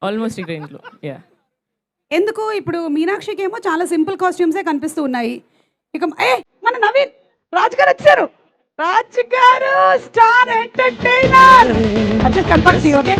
Almost ఇక్కడ ఇంట్లో. Yeah. ఎందుకు ఇప్పుడు మీనాక్షికి ఏమో చాలా సింపుల్ కాస్ట్యూమ్సే కనిపిస్తూ ఉన్నాయి. ఇక మన నవీన్ రాజు గారు వచ్చారు. రాజు గారు స్టార్ ఎంటర్టైనర్. అడ్జస్ట్ కనపడి ఓకే.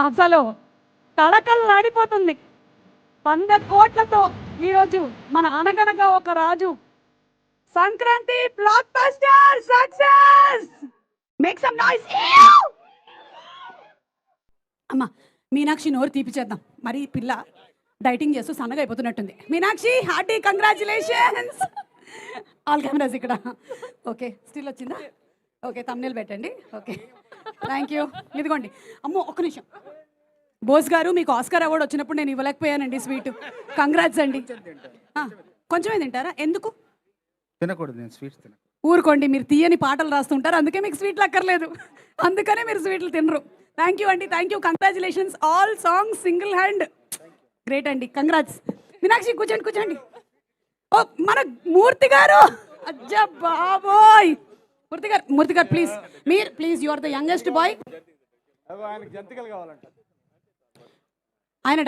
అసలు తడకలు ఆడిపోతుంది. 100 కోట్లతో ఈరోజు మన Anaganaga Oka Raju Sankranti blockbuster success. Make some noise. అమ్మా మీనాక్షి నోరు తీపిచేద్దాం. మరి పిల్ల డైటింగ్ చేస్తూ సన్నగా అయిపోతున్నట్టుంది. Meenakshi hearty congratulations. All cameras ఇక్కడ. ఓకే స్టిల్ వచ్చిందా? ఓకే తమ్నేల్ పెట్టండి. Okay thank you. ఇదిగోండి. అమ్మో ఒక్క నిమిషం. బోస్ గారు మీకు ఆస్కార్ అవార్డు వచ్చినప్పుడు నేను ఇవ్వలేకపోయానండి స్వీట్. కంగ్రాట్స్ అండి. కొంచెమే తింటారా? ఎందుకు తినకూడదు? నేను స్వీట్స్ తిన. ఊరుకోండి, మీరు తీయని పాటలు రాస్తుంటారు, అందుకే మీకు స్వీట్లు అక్కర్లేదు, అందుకనే మీరు స్వీట్లు తినరు. థ్యాంక్ యూ అండి, thank you. Congratulations all songs single hand. Great అండి, కంగ్రాట్స్. మీనాక్షి కూర్చోండి కూర్చోండి. ఓ మన మూర్తి గారు. అజ్జా బాబోయ్. మూర్తి గారు ప్లీజ్, మీరు please, you are the youngest boy. ఆయన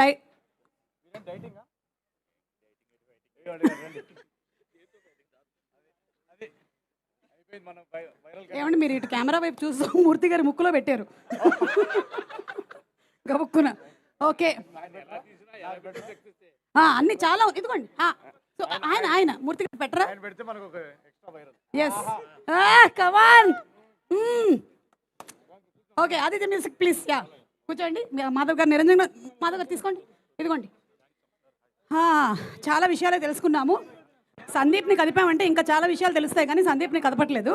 ఏమండి మీరు ఇటు కెమెరా వైపు చూస్తూ మూర్తి గారి ముక్కులో పెట్టారు గబుక్కున. ఓకే అన్ని చాలా ఇదిగోండి. ఆయన మూర్తి గారు పెట్టరా? Yes come on. Okay Aditya music please. Yeah కూర్చోండి. మాధవ్ గారు, నిరంజన్ మాధవ్ గారు తీసుకోండి. ఇదిగోండి. చాలా విషయాలే తెలుసుకున్నాము. సందీప్ని కదిపామంటే ఇంకా చాలా విషయాలు తెలుస్తాయి, కానీ సందీప్ని కదపట్లేదు.